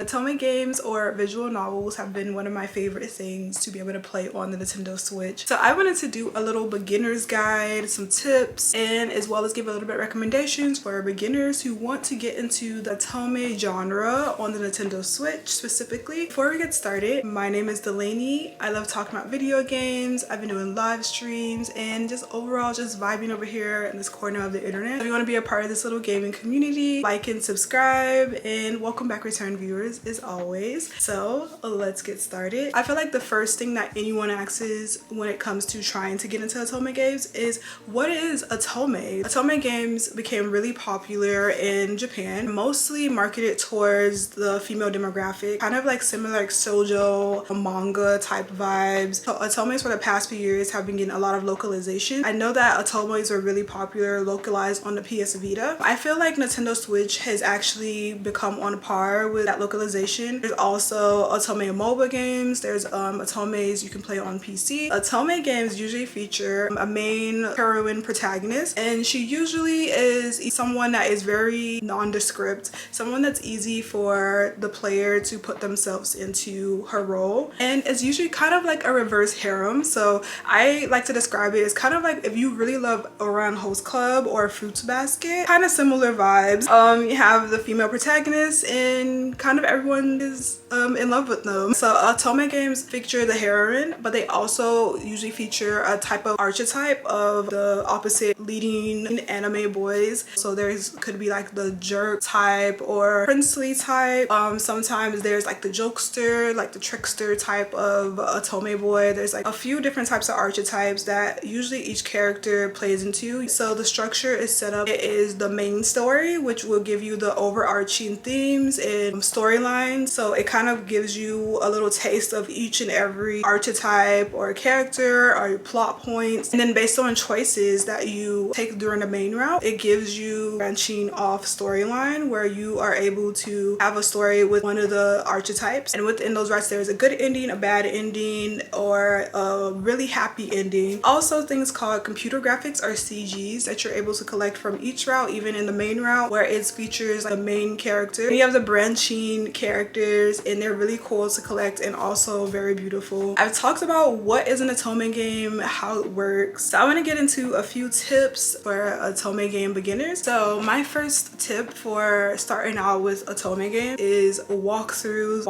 Otome games or visual novels have been one of my favorite things to be able to play on the Nintendo Switch. So I wanted to do a little beginner's guide, some tips, and as well as give a little bit of recommendations for beginners who want to get into the Otome genre on the Nintendo Switch specifically. Before we get started, my name is Delaney. I love talking about video games. I've been doing live streams and just overall just vibing over here in this corner of the internet. If you want to be a part of this little gaming community, like and subscribe, and welcome back return viewers as always. So let's get started. I feel like the first thing that anyone asks when it comes to trying to get into Otome games is, what is Otome? Otome games became really popular in Japan, mostly marketed towards the female demographic, kind of like similar like shoujo manga type vibes. So Otomes for the past few years have been getting a lot of localization. I know that Otomes are really popular localized on the PS Vita. I feel like Nintendo Switch has actually become on par with that localization. There's also Otome MOBA games. There's Otomes you can play on PC. Otome games usually feature a main heroine protagonist, and she usually is someone that is very nondescript, someone that's easy for the player to put themselves into her role, and it's usually kind of like a reverse harem. So I like to describe it as kind of like if you really love Oran Host Club or Fruits Basket, kind of similar vibes. You have the female protagonist and kind of everyone is in love with them. So Otome games feature the heroine, but they also usually feature a type of archetype of the opposite leading anime boys. So there's could be like the jerk type or princely type. Sometimes there's like the jokester, like the trickster type of Otome boy. There's like a few different types of archetypes that usually each character plays into. So the structure is set up. It is the main story, which will give you the overarching themes and storyline. So it kind of gives you a little taste of each and every archetype or character or your plot points, and then based on choices that you take during the main route, it gives you branching off storyline where you are able to have a story with one of the archetypes, and within those routes there's a good ending, a bad ending, or a really happy ending. Also things called computer graphics or CGs that you're able to collect from each route, even in the main route where it features like the main character. And you have the branching characters, and they're really cool to collect and also very beautiful. I've talked about what is an Otome game, how it works. So I want to get into a few tips for Otome game beginners. So my first tip for starting out with Otome game is walkthroughs.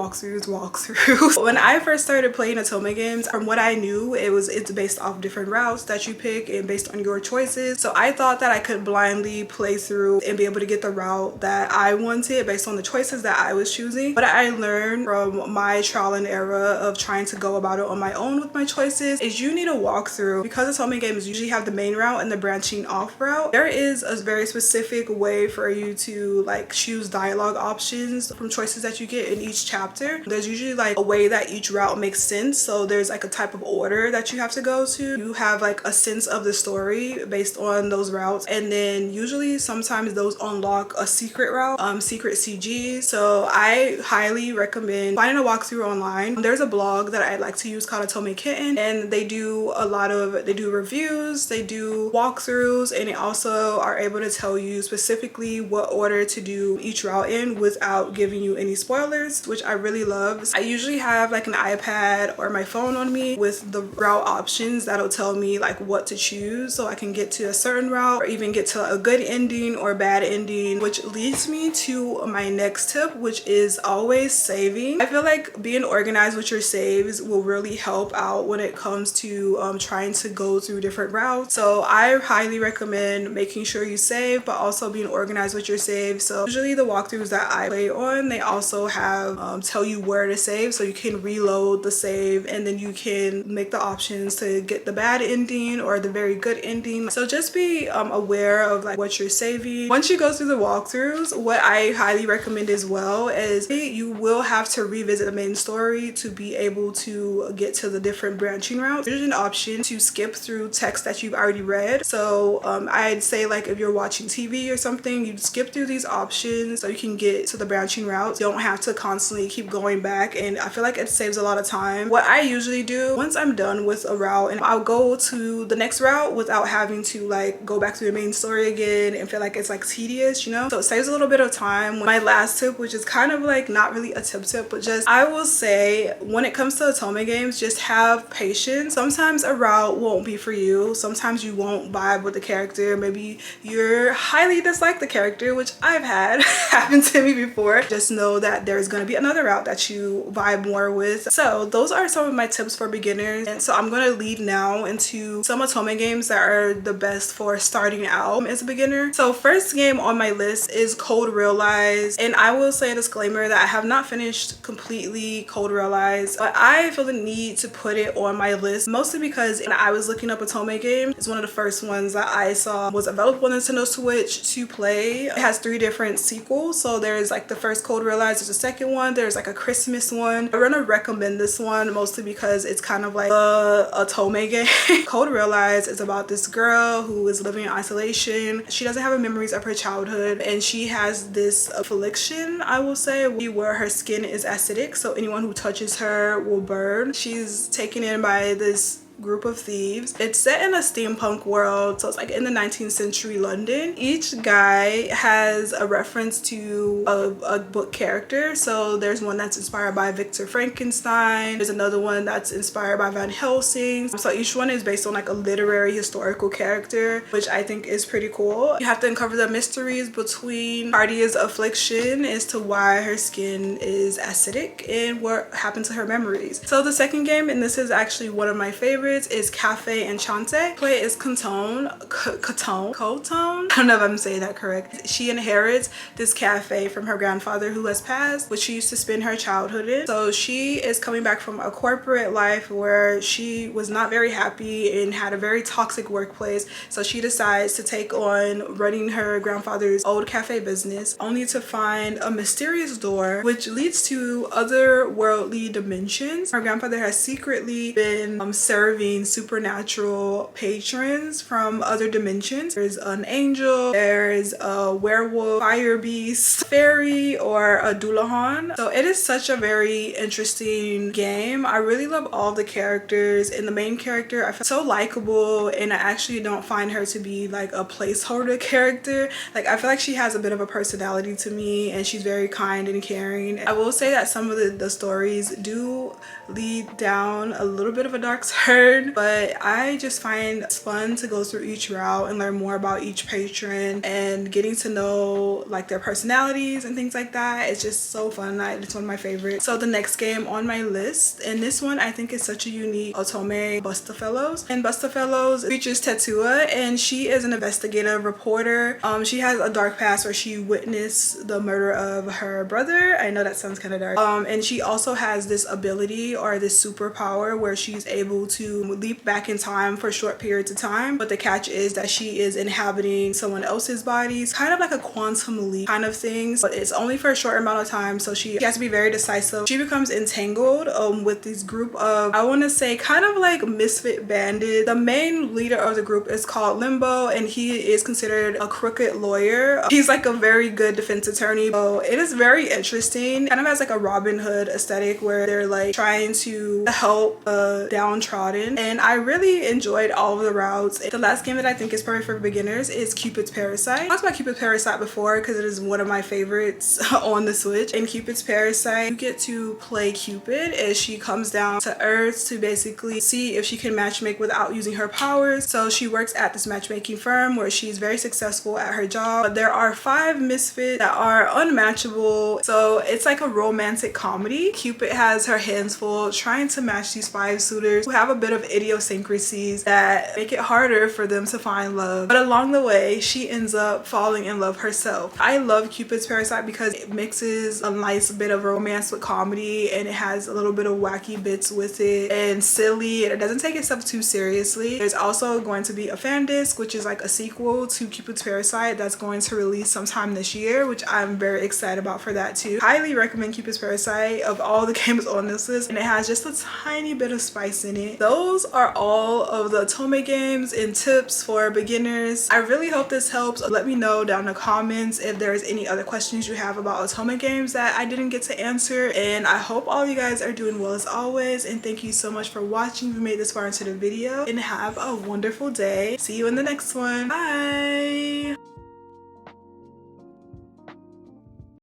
When I first started playing Otome games, from what I knew, it's based off different routes that you pick and based on your choices. So I thought that I could blindly play through and be able to get the route that I wanted based on the choices that I was choosing. But I learned from my trial and error of trying to go about it on my own with my choices is you need a walkthrough. Because Otome games usually have the main route and the branching off route, there is a very specific way for you to like choose dialogue options from choices that you get in each chapter. There's usually like a way that each route makes sense. So there's like a type of order that you have to go to. You have like a sense of the story based on those routes, and then usually sometimes those unlock a secret route, secret CG. So I highly recommend finding a walkthrough online. There's a blog that I like to use called Otome Kitten, and they do reviews, they do walkthroughs, and they also are able to tell you specifically what order to do each route in without giving you any spoilers, which I really love. I usually have like an iPad or my phone on me with the route options that'll tell me like what to choose so I can get to a certain route or even get to a good ending or bad ending, which leads me to my next tip, which is always saving. I feel like being organized with your saves will really help out when it comes to trying to go through different routes. So I highly recommend making sure you save, but also being organized with your saves. So usually the walkthroughs that I play on, they also have tell you where to save, so you can reload the save and then you can make the options to get the bad ending or the very good ending. So just be aware of like what you're saving. Once you go through the walkthroughs, what I highly recommend as well is you will have to revisit the main story to be able to get to the different branching routes. There's an option to skip through text that you've already read. So I'd say like if you're watching TV or something, you skip through these options so you can get to the branching routes. You don't have to constantly keep going back, and I feel like it saves a lot of time. What I usually do once I'm done with a route, and I'll go to the next route without having to like go back to the main story again and feel like it's like tedious, you know? So it saves a little bit of time. My last tip, which is kind of like not really a tip, but just I will say when it comes to Otome games, just have patience. Sometimes a route won't be for you. Sometimes you won't vibe with the character. Maybe you're highly dislike the character, which I've had happen to me before. Just know that there's going to be another route that you vibe more with. So those are some of my tips for beginners, and so I'm going to lead now into some Otome games that are the best for starting out as a beginner. So first game on my list is Cold Realize, and I will say a disclaimer that I have not finished completely Cold Realize, but I feel the need to put it on my list mostly because when I was looking up Otome games, it's one of the first ones that I saw was available on Nintendo Switch to play. It has 3 different sequels, so there's like the first Cold Realize, there's a second one, there's like a Christmas one. I'm gonna recommend this one mostly because it's kind of like the Otome game. Cold Realize is about this girl who is living in isolation. She doesn't have any memories of her childhood, and she has this affliction, I will say, where her skin is acidic, so anyone who touches her will burn. She's taken in by this group of thieves. It's set in a steampunk world, so it's like in the 19th century London. Each guy has a reference to a book character. So there's one that's inspired by Victor Frankenstein, there's another one that's inspired by Van Helsing. So each one is based on like a literary historical character, which I think is pretty cool. You have to uncover the mysteries between Cardia's affliction as to why her skin is acidic and what happened to her memories. So the second game, and this is actually one of my favorites, is Cafe Enchante. Play is Cotone. I don't know if I'm saying that correct. She inherits this cafe from her grandfather who has passed, which she used to spend her childhood in. So she is coming back from a corporate life where she was not very happy and had a very toxic workplace. So she decides to take on running her grandfather's old cafe business, only to find a mysterious door which leads to otherworldly dimensions. Her grandfather has secretly been serving supernatural patrons from other dimensions. There's an angel, there's a werewolf, fire beast, fairy, or a Dullahan. So it is such a very interesting game. I really love all the characters, and the main character I feel so likable, and I actually don't find her to be like a placeholder character. Like I feel like she has a bit of a personality to me, and she's very kind and caring. I will say that some of the stories do lead down a little bit of a dark turn, but I just find it's fun to go through each route and learn more about each patron and getting to know like their personalities and things like that. It's just so fun. It's one of my favorites. So the next game on my list, and this one I think is such a unique Otome, Bustafellows. And Bustafellows features Tetua, and she is an investigative reporter. She has a dark past where she witnessed the murder of her brother. I know that sounds kind of dark. And she also has this ability or this superpower where she's able to leap back in time for short periods of time, but the catch is that she is inhabiting someone else's bodies, kind of like a quantum leap kind of thing, but it's only for a short amount of time, so she has to be very decisive. She becomes entangled with this group of, I want to say, kind of like misfit bandits. The main leader of the group is called Limbo, and he is considered a crooked lawyer. He's like a very good defense attorney, so it is very interesting. Kind of has like a Robin Hood aesthetic where they're like trying to help downtrodden, and I really enjoyed all of the routes. The last game that I think is perfect for beginners is Cupid's Parasite. I talked about Cupid's Parasite before because it is one of my favorites on the Switch. In Cupid's Parasite, you get to play Cupid as she comes down to Earth to basically see if she can matchmake without using her powers. So she works at this matchmaking firm where she's very successful at her job, but there are 5 misfits that are unmatchable. So it's like a romantic comedy. Cupid has her hands full trying to match these 5 suitors who have a bit of idiosyncrasies that make it harder for them to find love, but along the way she ends up falling in love herself. I love Cupid's Parasite because it mixes a nice bit of romance with comedy, and it has a little bit of wacky bits with it and silly, and it doesn't take itself too seriously. There's also going to be a fan disc, which is like a sequel to Cupid's Parasite that's going to release sometime this year, which I'm very excited about for that too. Highly recommend Cupid's Parasite of all the games on this list, and it has just a tiny bit of spice in it. Those are all of the Otome games and tips for beginners. I really hope this helps. Let me know down in the comments if there's any other questions you have about Otome games that I didn't get to answer, and I hope all you guys are doing well as always, and thank you so much for watching if you made this far into the video, and have a wonderful day. See you in the next one. Bye.